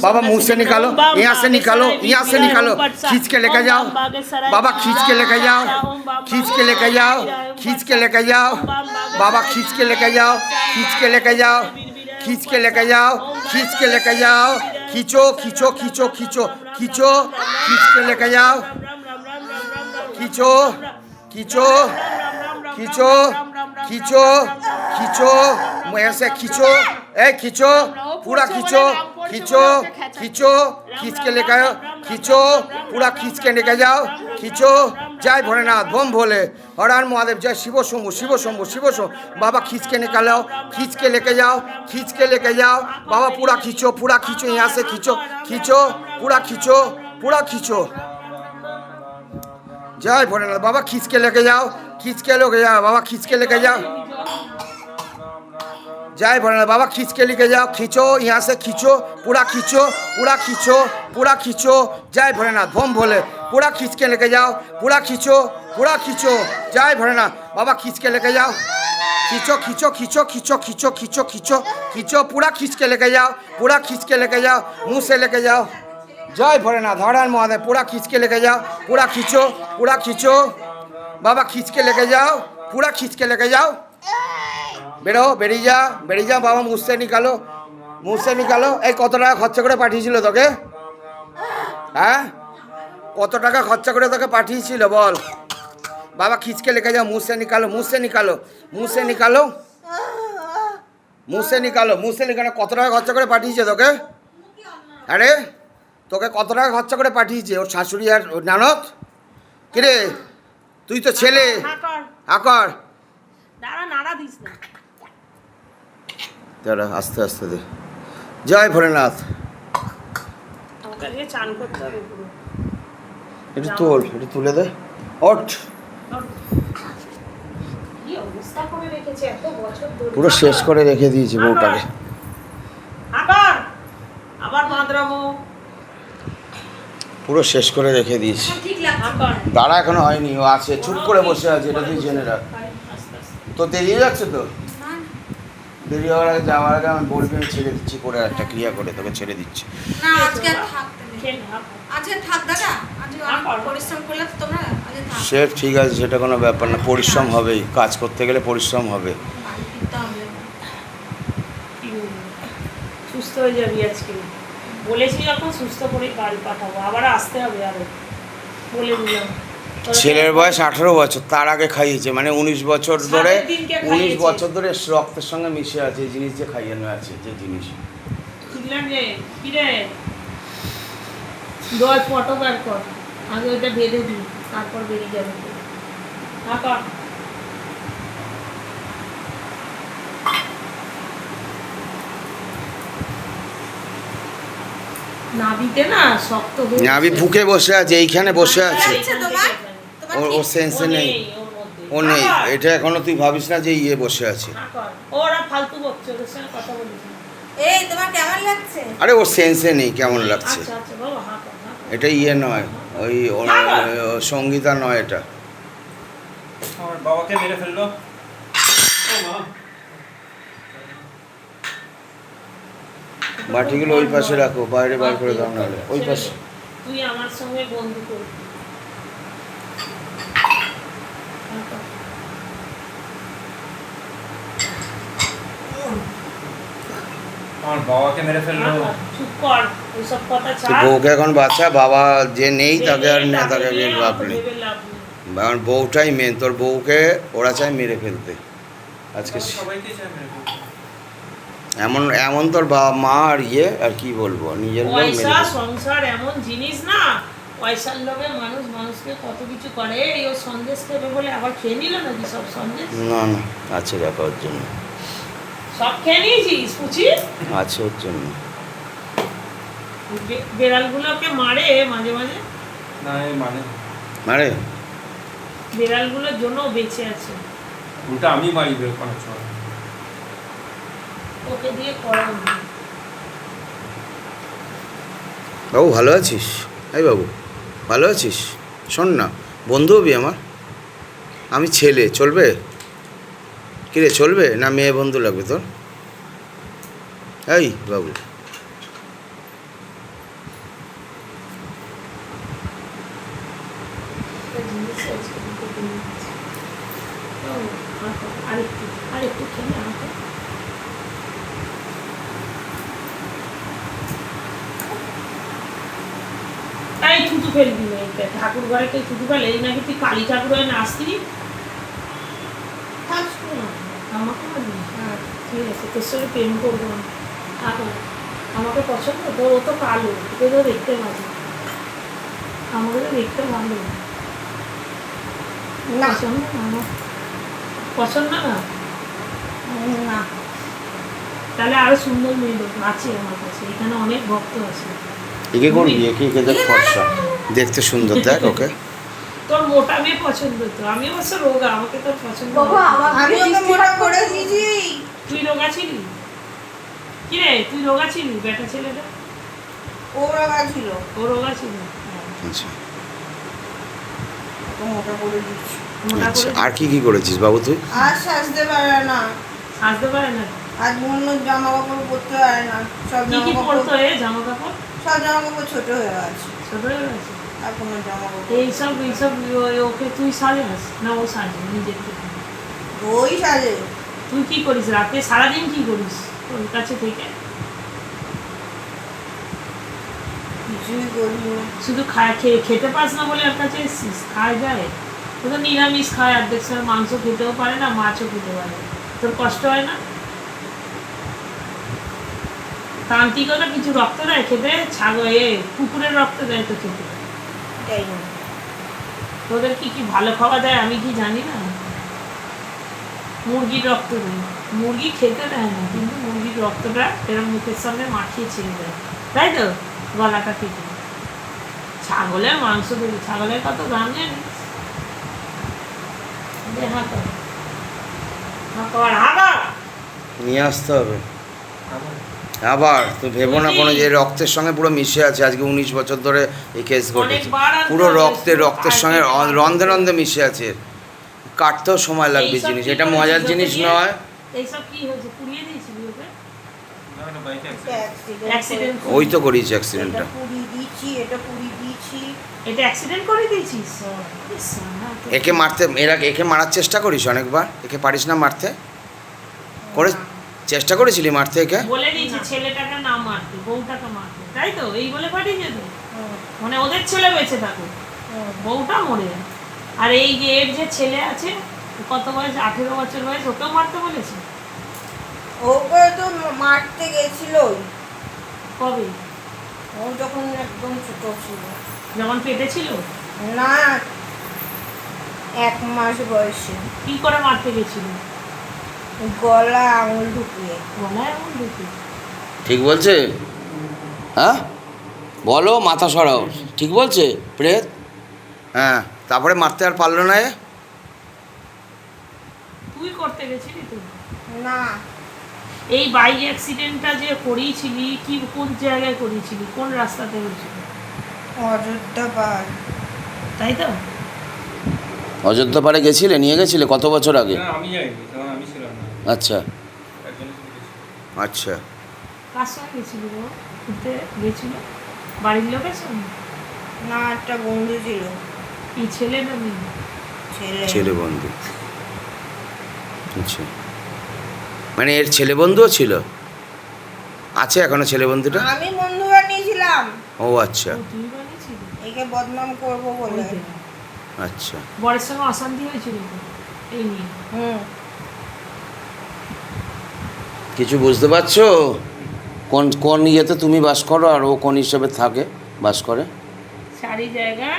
बाबा मुंह से निकालो, यहाँ से निकालो, यहाँ से निकालो, खींच के लेकर जाओ बाबा, खींच के लेकर जाओ, खींच के लेकर जाओ, खींच के लेकर जाओ बाबा, खींच के लेकर जाओ, खींच के लेकर जाओ, खींच के लेकर जाओ, खींच के लेकर जाओ, खींचो खींचो खींचो खींचो खींचो, खींच के लेकर जाओ, खींचो खींचो खींचो खींचो खींचो, ऐसे खींचो, खींचो पूरा खींचो, खींचो खींचो, खींच के लेकर आओ, खींचो पूरा, खींच के लेकर जाओ, खींचो। जय भोलेनाथ, बम भोले, हर हर महादेव, जय शिव शंभु शिव शंभु शिव शंभु। बाबा खींच के निकालो, खींच के लेके जाओ, खींच के लेके जाओ बाबा, पूरा खींचो, पूरा खींचो, यहाँ से खींचो, खींचो पूरा, खींचो पूरा, खींचो। जय भोलेनाथ, बाबा खींच के लेके जाओ, खींच के लेके जाओ बाबा, खींच के लेके जाओ। जय भोलेनाथ, बाबा खींच के लेके जाओ, खींचो यहाँ से, खींचो पूरा, खींचो पूरा, खींचो पूरा, खींचो। जय भोलेनाथ, बम भोले, पूरा खींच के लेके जाओ, पूरा खींचो, पूरा खींचो। जय भोलेनाथ, बाबा खींच के लेके जाओ, खींचो खींचो खींचो खींचो खींचो खींचो खींचो खींचो, पूरा खींच के लेके जाओ, पूरा खींच के लेके जाओ, मुंह से लेके जाओ। जय भोलेनाथ, हर हर महादेव, पूरा खींच के लेके जाओ, पूरा खींचो, पूरा खींचो बाबा, खींच के लेके जाओ, पूरा खींच के लेके जाओ। বেরো, বেরিয়ে যা, বেরিয়ে যা বাবা, মুখ से निकालो, মুখ से निकालो। এই কত টাকা খরচা করে পাঠিয়েছিল তোকে? হ্যাঁ, কত টাকা খরচা করে তোকে পাঠিয়েছিল বল? বাবা खींच के लेके जाओ, मुंह से निकालो, मुंह से निकालो, मुंह से निकालो, मुंह से निकालो, मुंह से निकालो। কত টাকা খরচা করে পাঠিয়েছে তোকে? আরে তোকে কত টাকা খরচা করে পাঠিয়েছে ওর শাশুড়ি আর ওর ননদ? কিরে তুই তো ছেলে, আকর দাঁড়া, নাড়া দিস না, দাঁড়া, আস্তে আস্তে দে। জয় ভোলেনাথ, আমাকে আজকে চান করতে হবে পুরো। এটা তোল, এটা তুলে দে, ওঠ। কি অবস্থা করে রেখেছে এত বছর ধরে, পুরো শেষ করে রেখে দিয়েছি বউটাকে। আবার আবার মাদ্রামো, পুরো শেষ করে রেখে দিয়েছি। ঠিক লাগছে, দাঁড়া, এখনো হয়নি, ও আছে, চুপ করে বসে আছে, এটা তুই জেনে রাখ। তো দেরি হয়ে যাচ্ছে তো, দেরি হওয়ার আগে, যাওয়ার আগে আমি বলবি, আমি ছেড়ে দিচ্ছি করে, একটা ক্রিয়া করে তোকে ছেড়ে দিচ্ছি। না আজকে থাক, আজকে থাক দাদা, আজকে অনেক পরিশ্রম করলে তো তোমরা, আজকে থাক। সে ঠিক আছে, সেটা কোনো ব্যাপার না, পরিশ্রম হবেই, কাজ করতে গেলে পরিশ্রম হবে। বাড়ি ফিরতে হবে। সুস্থ হয়ে যাবি আজকে, বলেছি যখন সুস্থ করে বাড়ি পাঠাবো, আবার আসতে হবে, আরো বলে দিলাম। ছেলের বয়স 18 বছর, তার আগে খাইয়েছে, মানে 19 বছর ধরে, 19 বছর ধরে রক্তের সঙ্গে মিশে আছে এই জিনিস, যে খাইয়ানো আছে যে জিনিস। বুঝলাম রে, কি রে, দশ ফটো বার কর, আগে ওইটা বেঁধে দিই, তারপর বেরিয়ে যাবে। আঁকা নাভিতে না শক্ত হয়ে, নাভি বুকে বসে আছে, এইখানে বসে আছে, আচ্ছা তোমার, ও সেন্সে নেই, ও নেই, এটা এখনো তুই ভাবিস না যে ইয়ে বসে আছে। ওরা ফালতু বকছে, ওদের সঙ্গে কথা বলিস না। এই তোমার কেমন লাগছে? আরে ওর সেন্সে নেই কেমন লাগছে, আচ্ছা আচ্ছা বাবা, হ্যাঁ কর, এটা ইয়ে নয়, ওই সঙ্গীতা নয়, এটা আমার বাবাকে মেরে ফেললো। ও মা, বাটিগুলো ওই পাশে রাখো, বাইরে বার করে দাও, নাহলে ওই পাশে। তুই আমার সঙ্গে বন্ধু করবি। আমার বাবাকে মেরে ফেললো। চুপ কর, ওইসব কথা তো ছাড়। বউকে এখন বাচ্চা, বাবা যে নেই তাকে আর নেই, তাকে বের ভাবলি, ভেবে লাভ নেই। কারণ বউটাই মেন, তোর বউকে ওরা চায় মেরে ফেলতে আজকে। সবাইকে চাই মেরে ফেলতে। এমন এমন তোর বাবা মা আর ইয়ে, আর কি বলবো, নিজের লোক মেরে পয়সা ফেলতে। সংসার এমন জিনিস না, পয়সার লোভে মানুষ মানুষকে কত কিছু করে। এই ও সন্দেশ খাবে বলে আবার খেয়ে নিল নাকি সব সন্দেশ? না না, আছে রাখা ওর জন্য, সব খেয়ে নিয়েছিস পুচি? আছে ওর জন্য। বেড়ালগুলোকে মারে মাঝে মাঝে, না মানে মারে, বেড়ালগুলোর জন্য বেঁচে আছে, উল্টা আমি মারি বের করার সময়। ওকে দিয়ে করা। বাবু ভালো আছিস? এই বাবু ভালো আছিস? শোন না, বন্ধু হবি আমার, আমি ছেলে, চলবে? কিরে চলবে না মেয়ে বন্ধু লাগবে তোর? এই বাবু একটা জিনিস আছে, দুটো জিনিস আছে। ও, আরেকটু খেলে আমাকে। এই থুতু ফেলবি না, এইটা ঠাকুর ঘরে কেউ থুতু ফেলে? এই নাকি তুই কালী ঠাকুর হয়ে নাচতি? আমাকে বলবি? হ্যাঁ ঠিক আছে, তোর সঙ্গে প্রেম করবো না। আমাকে পছন্দ তোর? ও তো কালো, তোকে তো দেখতে ভালো, আমাকে তো দেখতে ভালো। না পছন্দ না আমার, পছন্দ না। না তাহলে আরো সুন্দর মেয়ে দেবো, আছে আমার কাছে, এখানে অনেক ভক্ত আছে। একে করবি, একে দেখ ফর্সা, দেখতে সুন্দর, দেখ ওকে। তোর মোটা মেয়ে পছন্দ তো, আমি অবশ্য রোগা, আমাকে তোর পছন্দ বাবা না। আমি ওকে মোটা করে দিয়েছি। তুই রোগা ছিলি? কি রে তুই রোগা ছিলি? বেটা ছেলেটা ও রাগা ছিল, ও রোগা ছিল। হ্যাঁ, আচ্ছা ওকে মোটা করে দিয়েছি। মোটা আচ্ছা, করে আর কি কি করেছিস বাবু তুই? আর সাজতে পারে না, সাজতে পারে না। আজ অন্য জামা কাপড় পরতে পারে না, সব কি জামা কি কাপড় পরতো এ জামা কাপড়? সব জামা কাপড় ছোট হয়ে গেছে, ছোট হয়ে গেছে। আর কোনো জামা কাপড় এইসব ওকে তুই সাজাস না ও সাজে নিজের থেকে? ওই সাজে। তুই কি করিস রাতে সারাদিন, কি করিস ওর কাছে থেকে? কিছুই করি না। শুধু খেতে পাস না বলে ওর কাছে এসছিস? খায় যায়, ও তো নিরামিষ খায়, অর্ধেক সময় মাংস খেতেও পারে না, মাছও খেতে পারে না। তোর কষ্ট হয় না? তান্ত্রিকরা কিছু রক্ত দেয় খেতে? কুকুরের রক্ত দেয় তো খেতে। এটাই না। তোদের কি কি ভালো খাওয়া দেয় আমি কি জানি না? মুরগির রক্ত দেয়, মুরগি খেতে দেয় না, কিন্তু মুরগির রক্তটা এরকম মুখের সামনে মাখিয়ে ছেড়ে দেয়, তাই তো? গলাটা কেটে। ছাগলের মাংস দেবে, ছাগলের কত দাম জানিস? দে হাত কর। হাত কর, হাত কর। নিয়ে আসতে হবে আমার আবার। তুই ভেবো না কোনো যে রক্তের সঙ্গে পুরো মিশে আছে, আজকে 19 বছর ধরে এই কেস ঘটেছে, অনেকবার আনতে পুরো হবে, রক্তের সঙ্গে রন্ধে রন্ধে মিশে আছে, কাটতেও সময় লাগবে এইসব জিনিস, কি এটা করেছিস মজার ওকে জিনিস দিয়ে? নয়। এইসব কি হয়েছে? পুড়িয়ে দিয়েছিলি ওকে? না না বাইকে এটা অ্যাক্সিডেন্ট ওই তো করিয়েছে এটা অ্যাক্সিডেন্টটা। পুড়িয়ে দিয়েছি, এটা পুড়িয়ে দিয়েছি। এটা অ্যাক্সিডেন্ট করে দিয়েছিস? ইস, না, তো- একে মারতে, একে মারার চেষ্টা করিস অনেকবার, একে পারিস না মারতে? করে চেষ্টা করেছিলি মারতে একে? বলে দিয়েছে ছেলেটাকে না মারতে, বউটাকে মারতে, তাই তো? এই বলে পাঠিয়েছে তো, মানে ওদের ছেলে বেঁচে থাকুক, বউটা মরে যায়। আর এই যে এর যে ছেলে আছে, কত বয়স, 18 বছর বয়স, ওকেও মারতে বলেছে? ওকে তো মারতে গেছিলই, কবে? ও যখন একদম ছোট ছিল। যখন পেটে ছিল? না, 1 মাস বয়সে। কি করে মারতে গেছিল? গলা আঙুল ঢুকিয়ে। গলায় এমন ঢুকে? ঠিক বলছে? হ্যাঁ বলো, মাথা সরাও, ঠিক বলছে প্রেত? হ্যাঁ, তারপরে মারতে আর পারলো না এ? তুই করতে গেছিলি তো? না, এই বাইক অ্যাক্সিডেন্টটা যে করিয়েছিলি, কি কোন জায়গায় করিয়েছিলি, কোন রাস্তাতে হয়েছিল? অযোধ্যা পাহাড়। তাই তো? অযোধ্যা পাড়ে গেছিলে, নিয়ে গেছিলে কত বছর আগে? না আমি যাইনি, তখন আমি ছিলাম না, আচ্ছা একজনের সাথে গেছি। আচ্ছা, কার সঙ্গে গেছিলি গো? ঘুরতে গেছিল বাড়ির লোকের সঙ্গে? না, একটা বন্ধু ছিল, কি ছেলে না মেয়ে? ছেলে বন্ধু। আচ্ছা, মানে এর ছেলে বন্ধুও ছিল? আছে এখনো ছেলে বন্ধুটা? আমি বন্ধু বানিয়েছিলাম ও আচ্ছা ও, তুই বানিয়েছিলি? একে বদনাম করবো বলে। ওই তো। আচ্ছা। বরের সঙ্গে অশান্তি হয়েছিল তো এই নিয়ে? হুম, কিছু বুঝতে পারছো কোন কোন ইয়েতে তুমি বাস করো আর ও কোন হিসেবে থাকে, বাস করে? সারি জায়গা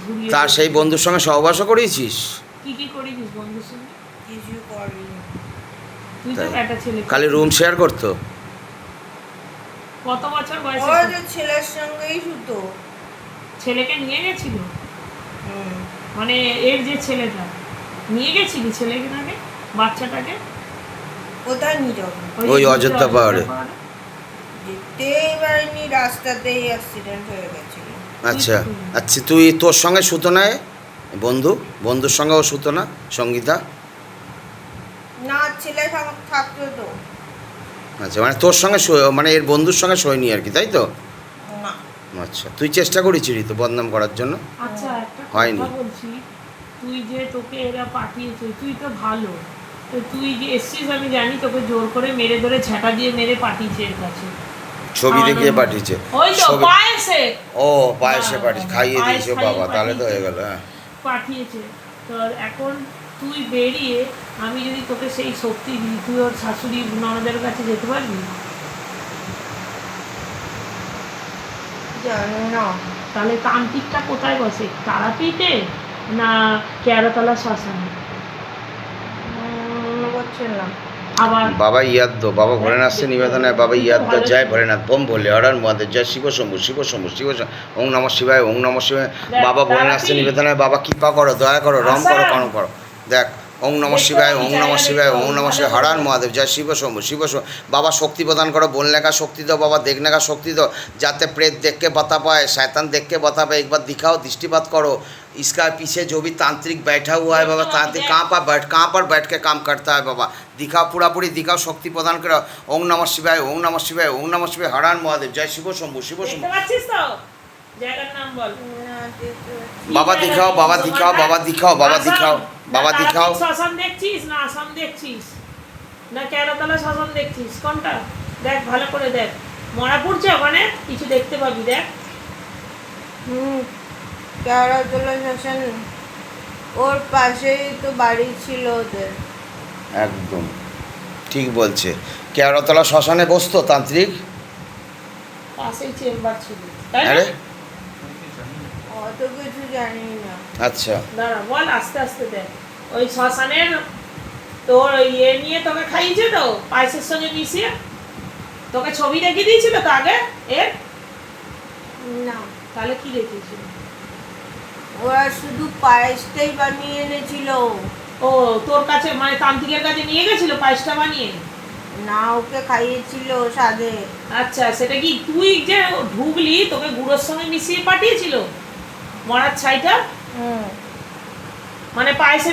ঘুরিয়ে তার সেই বন্ধুর সঙ্গে সহবাসও করিয়েছিস? কি কি করেছিস বন্ধুর সঙ্গে? কিছু করিনি। তুই তো তাই। একটা ছেলে, খালি রুম শেয়ার করতো? কত বছর ও বয়সে? যে ছেলের সঙ্গেই শুতো। ছেলেকে নিয়ে গেছিল? হুম, মানে এর যে ছেলেটা, নিয়ে গেছিলি ছেলেকে, নাকি বাচ্চাটাকে? কোথায় নিয়ে যাবো? ওই অযোধ্যা পাহাড়ে। দেখতেই পারিনি, রাস্তাতেই অ্যাক্সিডেন্ট হয়ে গেছিল। আচ্ছা আচ্ছা, তুই তোর সঙ্গে শুতো না এ? বন্ধুর সঙ্গেও শুতো না সঙ্গীতা? না, ছেলে থাকতো তো। আচ্ছা মানে তোর সঙ্গে মানে এর বন্ধুর সঙ্গে সইনি আর কি, তাই তো? না আচ্ছা তুই চেষ্টা করেছিলি তো বদনাম করার জন্য? আচ্ছা একটা হয়নি। কথা বলছি, তুই যে তোকে এরা পাঠিয়েছে তুই তো ভালো, তো তুই যে এসছিস আমি জানি, তোকে জোর করে মেরে ধরে ঝাঁটা দিয়ে মেরে পাঠিয়েছে এর কাছে। ছবি দেখিয়ে পাঠিয়েছে? ওই তো ছবি- পায়েসে ও পায়েসে পাঠিয়ে খাইয়ে পায়েস দিয়েছে খাইয়ে বাবা, তাহলে তো পাঠিয়েছে। হয়ে গেল। হ্যাঁ পাঠিয়েছে। তো এখন তুই বেরিয়ে আমি যদি তোকে সেই শক্তি দিই, তুই ওর শাশুড়ি ননদের কাছে যেতে পারবি? জানি না। তাহলে তান্ত্রিকটা কোথায় বসে, তারাপীঠে না কেয়ারতলা শ্মশানে? করছিলাম আবার বাবা ইয়াদ দো, বাবা ভোলেনাথ সে নিবেদন है बाबा याद दो, जय भोलेनाथ बम भोले हर हर महादेव, जय शिव शंभु शिव शंभु शिव शंभु, ओम नमः शिवाय ओम नमः शिवाय। बाबा भोलेनाथ से निवेदन है बाबा कृपा करो दया करो रम करो करो करो देख ओम नमः शिवाय ओम नमः शिवाय ओम नमः शिवाय हर हर महादेव, जय शिव शंभु शिव शंभु। बाबा शक्ति प्रदान करो, बोलने का शक्ति दो बाबा, देखने का शक्ति दो, जाते प्रेत देख के बता पाए, शैतान देख के बता पाए, एक बार दिखाओ दृष्टिपात करो। इसका पीछे जो भी तांत्रिक बैठा हुआ है बाबा, तांत्रिक कहाँ पर बैठ के काम करता है बाबा, दिखाओ पूरा पूरी दिखाओ, शक्ति प्रदान करो। ओम नमः शिवाय ओम नमः शिवाय ओम नमः शिवाय हर हर महादेव, जय शिव शंभु शिव দেখতে शंभु। পাচ্ছিস তো জায়গার নাম বল। बाबा दिखाओ बाबा दिखाओ बाबा दिखाओ बाबा दिखाओ बाबा না दिखाओ। তারাপীঠ শ্মশান দেখছিস না আসাম দেখছিস না কেয়ারতলা শ্মশান দেখছিস, কোনটা? দেখ ভালো করে দেখ, মরা পড়ছে ওখানে, কিছু দেখতে পাবি, দেখ। কেয়ারতলা শ্মশান ওর পাশেই তো বাড়ি ছিল ওদের। একদম ঠিক বলছে, কেয়ারতলা শ্মশানে বসতো তান্ত্রিক। পাশেই চেম্বার ছিল, তাই না? আরে অত কিছু জানি না। আচ্ছা দাঁড়া বল, আস্তে আস্তে দেখ। ওই শ্মশানের তোর ইয়ে নিয়ে তোকে খাইয়েছে তো পায়েসের সঙ্গে মিশিয়ে, তোকে ছবি দেখিয়ে দিয়েছিল তো আগে এর, না তাহলে কি দেখিয়েছিল? ওরা শুধু পায়েসটাই বানিয়ে এনেছিল। ও তোর কাছে মানে তান্ত্রিকের কাছে নিয়ে গেছিল পায়েসটা বানিয়ে? না ওকে খাইয়েছিল সাধে। আচ্ছা সেটা কি তুই যে ঢুকলি তোকে গুঁড়োর সঙ্গে মিশিয়ে পাঠিয়েছিল মরার ছাইটা, মানে পায়েসে